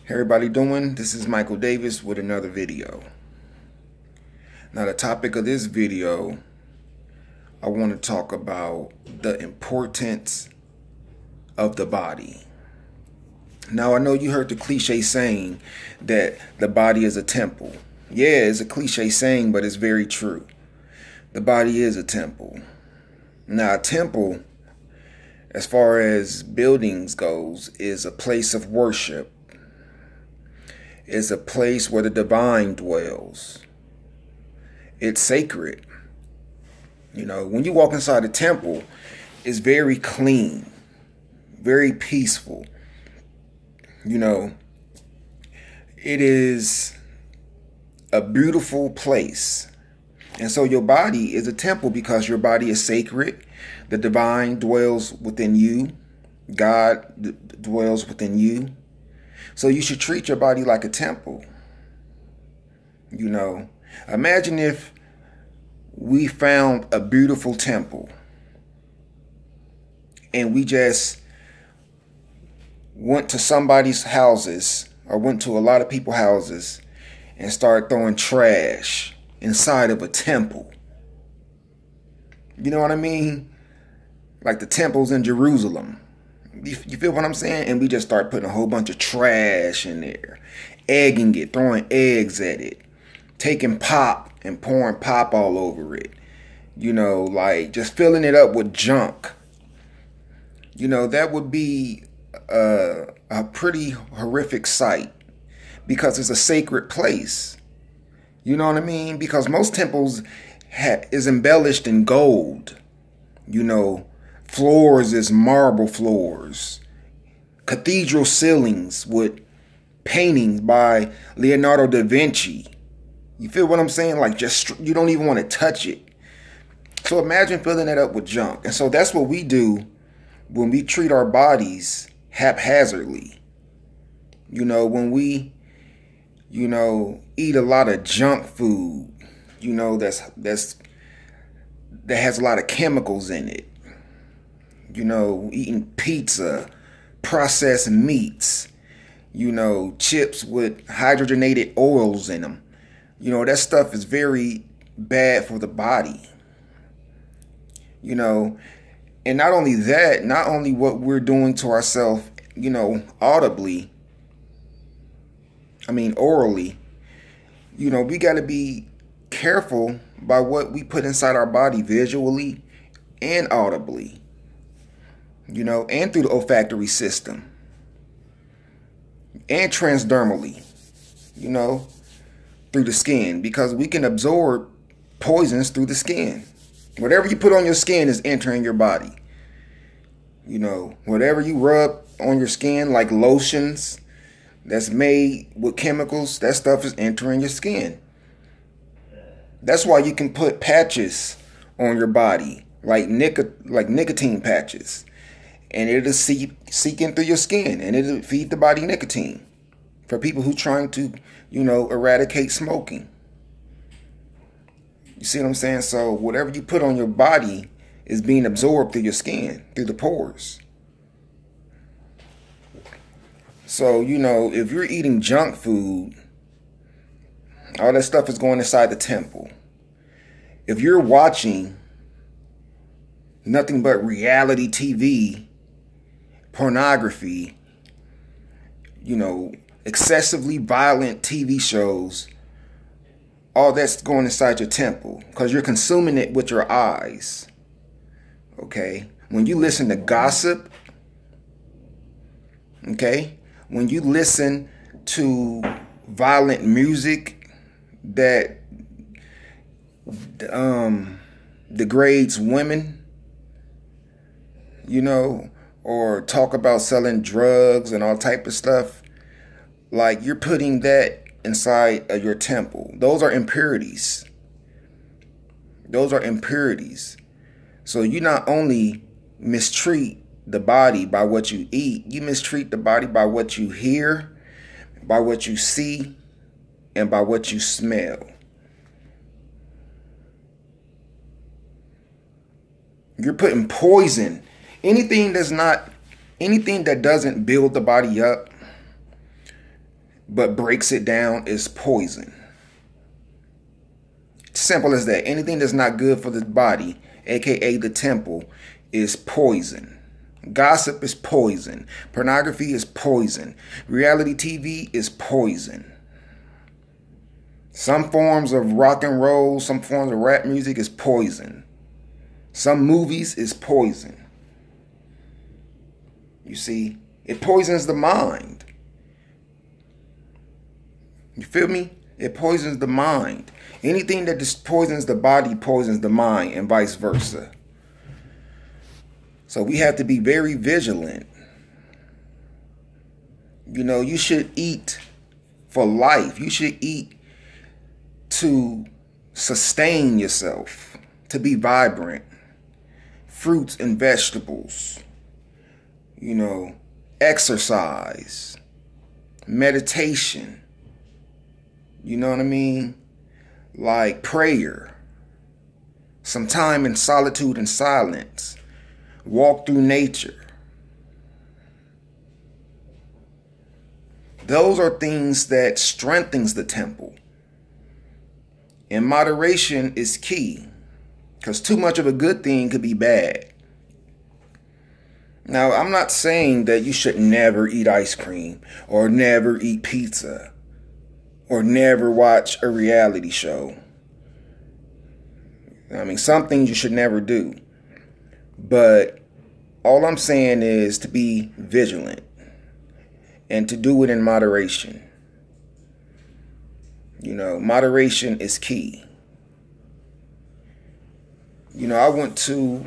Hey everybody doing? This is Michael Davis with another video. Now the topic of this video, I want to talk about the importance of the body. Now I know you heard the cliche saying that the body is a temple. Yeah, it's a cliche saying, but it's very true. The body is a temple. Now a temple, as far as buildings goes, is a place of worship. It's a place where the divine dwells. It's sacred. You know, when you walk inside a temple, it's very clean, very peaceful. You know, it is a beautiful place. And so your body is a temple because your body is sacred. The divine dwells within you. God dwells within you. So you should treat your body like a temple. You know, imagine if we found a beautiful temple and we just went to somebody's houses or went to a lot of people's houses and started throwing trash inside of a temple. You know what I mean? Like the temples in Jerusalem. You feel what I'm saying? And we just start putting a whole bunch of trash in there, egging it, throwing eggs at it, taking pop and pouring pop all over it. You know, like just filling it up with junk. You know, that would be a pretty horrific sight because it's a sacred place. You know what I mean? Because most temples is embellished in gold. You know, floors is marble floors. Cathedral ceilings with paintings by Leonardo da Vinci. You feel what I'm saying? Like just, you don't even want to touch it. So imagine filling it up with junk. And so that's what we do when we treat our bodies haphazardly. You know, when we, you know, eat a lot of junk food, you know, that has a lot of chemicals in it. You know, eating pizza, processed meats, you know, chips with hydrogenated oils in them. You know, that stuff is very bad for the body. You know, and not only that, not only what we're doing to ourselves, you know, orally, you know, we got to be careful by what we put inside our body visually and audibly. You know, and through the olfactory system. And transdermally, you know, through the skin. Because we can absorb poisons through the skin. Whatever you put on your skin is entering your body. You know, whatever you rub on your skin, like lotions that's made with chemicals, that stuff is entering your skin. That's why you can put patches on your body, like nicotine patches. And it'll seek in through your skin, and it'll feed the body nicotine for people who trying to, you know, eradicate smoking. You see what I'm saying? So whatever you put on your body is being absorbed through your skin, through the pores. So, you know, if you're eating junk food, all that stuff is going inside the temple. If you're watching nothing but reality TV, pornography, you know, excessively violent TV shows, all that's going inside your temple because you're consuming it with your eyes. Okay? When you listen to gossip, okay? When you listen to violent music that degrades women, you know, or talk about selling drugs and all type of stuff, like you're putting that inside of your temple. Those are impurities. Those are impurities. So you not only mistreat the body by what you eat, you mistreat the body by what you hear, by what you see, and by what you smell. You're putting poison. Anything that doesn't build the body up, but breaks it down is poison. Simple as that. Anything that's not good for the body, aka the temple, is poison. Gossip is poison. Pornography is poison. Reality TV is poison. Some forms of rock and roll, some forms of rap music is poison. Some movies is poison. You see, it poisons the mind. You feel me? It poisons the mind. Anything that just poisons the body poisons the mind, and vice versa. So we have to be very vigilant. You know, you should eat for life. You should eat to sustain yourself, to be vibrant. Fruits and vegetables. You know, exercise, meditation. You know what I mean? Like prayer. Some time in solitude and silence. Walk through nature. Those are things that strengthens the temple. And moderation is key. Because too much of a good thing could be bad. Now, I'm not saying that you should never eat ice cream or never eat pizza or never watch a reality show. I mean, some things you should never do. But all I'm saying is to be vigilant and to do it in moderation. You know, moderation is key. You know, I went to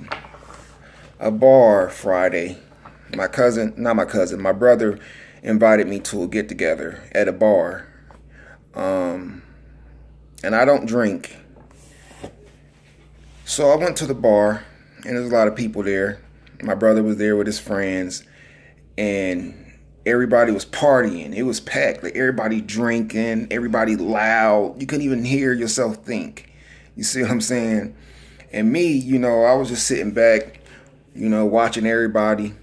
a bar Friday. My brother invited me to a get together at a bar. And I don't drink. So I went to the bar and there's a lot of people there. My brother was there with his friends and everybody was partying. It was packed. Like everybody drinking, everybody loud. You couldn't even hear yourself think. You see what I'm saying? And me, you know, I was just sitting back, you know, watching everybody,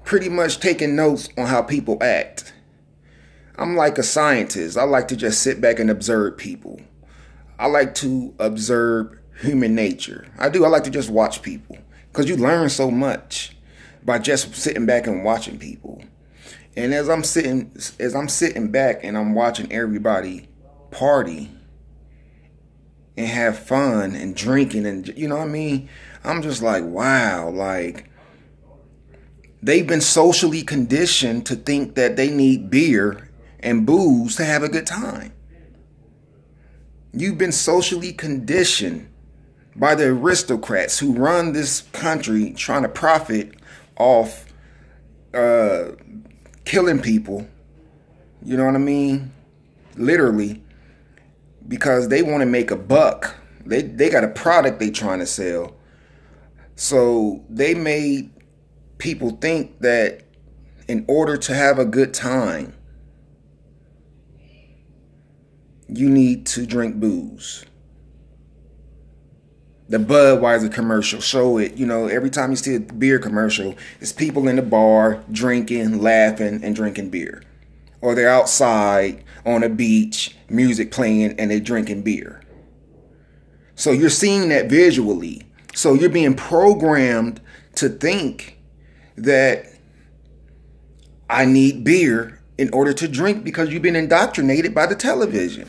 pretty much taking notes on how people act. I'm like a scientist. I like to just sit back and observe people. I like to observe human nature. I like to just watch people because you learn so much by just sitting back and watching people. And as I'm sitting back and I'm watching everybody party and have fun and drinking and, you know what I mean? I'm just like, wow, like they've been socially conditioned to think that they need beer and booze to have a good time. You've been socially conditioned by the aristocrats who run this country trying to profit off killing people. You know what I mean? Literally. Because they want to make a buck. They got a product they trying to sell. So they made people think that in order to have a good time, you need to drink booze. The Budweiser commercial show it. You know, every time you see a beer commercial, it's people in the bar drinking, laughing, and drinking beer. Or they're outside on a beach, music playing, and they're drinking beer. So you're seeing that visually. So you're being programmed to think that I need beer in order to drink because you've been indoctrinated by the television.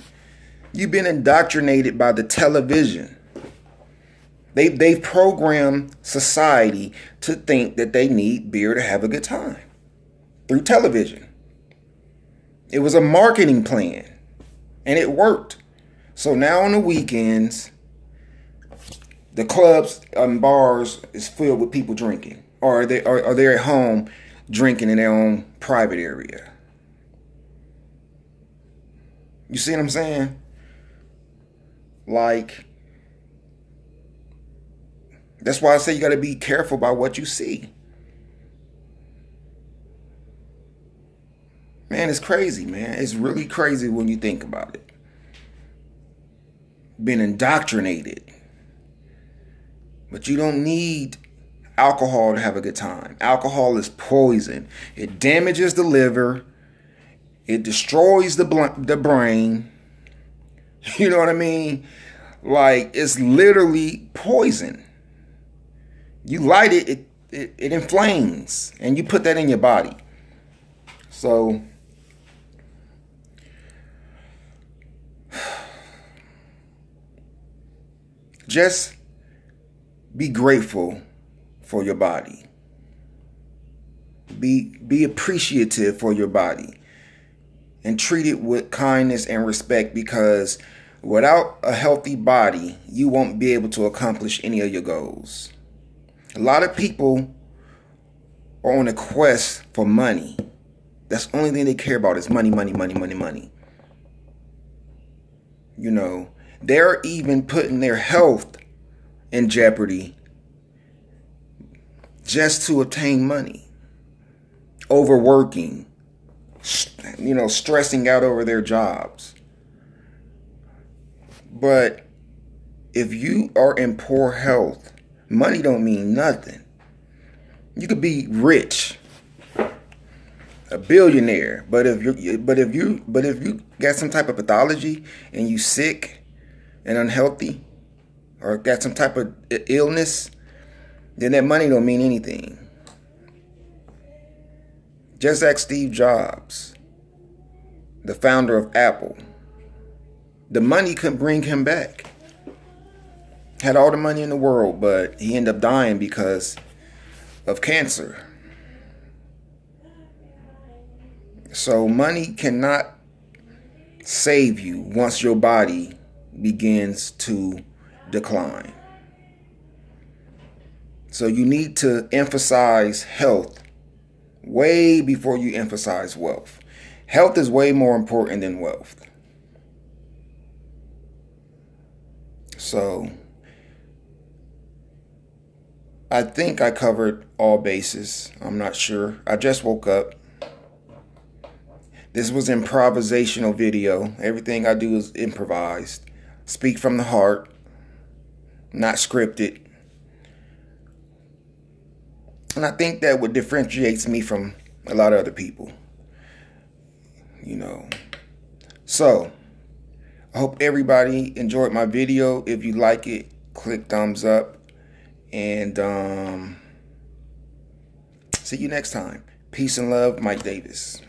You've been indoctrinated by the television. They've programmed society to think that they need beer to have a good time through television. It was a marketing plan and it worked. So now on the weekends, the clubs and bars is filled with people drinking, or they're at home drinking in their own private area. You see what I'm saying? Like, that's why I say you got to be careful about what you see. Man, it's crazy, man. It's really crazy when you think about it. Being indoctrinated. But you don't need alcohol to have a good time. Alcohol is poison. It damages the liver. It destroys the brain. You know what I mean? Like, it's literally poison. You light it, it inflames, and you put that in your body. So just be grateful for your body. Be appreciative for your body, and treat it with kindness and respect, because without a healthy body, you won't be able to accomplish any of your goals. A lot of people are on a quest for money. That's the only thing they care about is money, money, money, money, money. You know, they're even putting their health in jeopardy just to obtain money. Overworking, you know, stressing out over their jobs. But if you are in poor health, money don't mean nothing. You could be rich, a billionaire, but if you got some type of pathology and you sick and unhealthy, or got some type of illness, then that money don't mean anything. Just ask Steve Jobs, the founder of Apple. The money couldn't bring him back. Had all the money in the world, but he ended up dying because of cancer. So money cannot save you once your body begins to decline. So you need to emphasize health way before you emphasize wealth. Health is way more important than wealth. So I think I covered all bases. I'm not sure. I just woke up. This was an improvisational video. Everything I do is improvised. Speak from the heart, not scripted. And I think that what differentiates me from a lot of other people. You know. So, I hope everybody enjoyed my video. If you like it, click thumbs up. And see you next time. Peace and love, Mike Davis.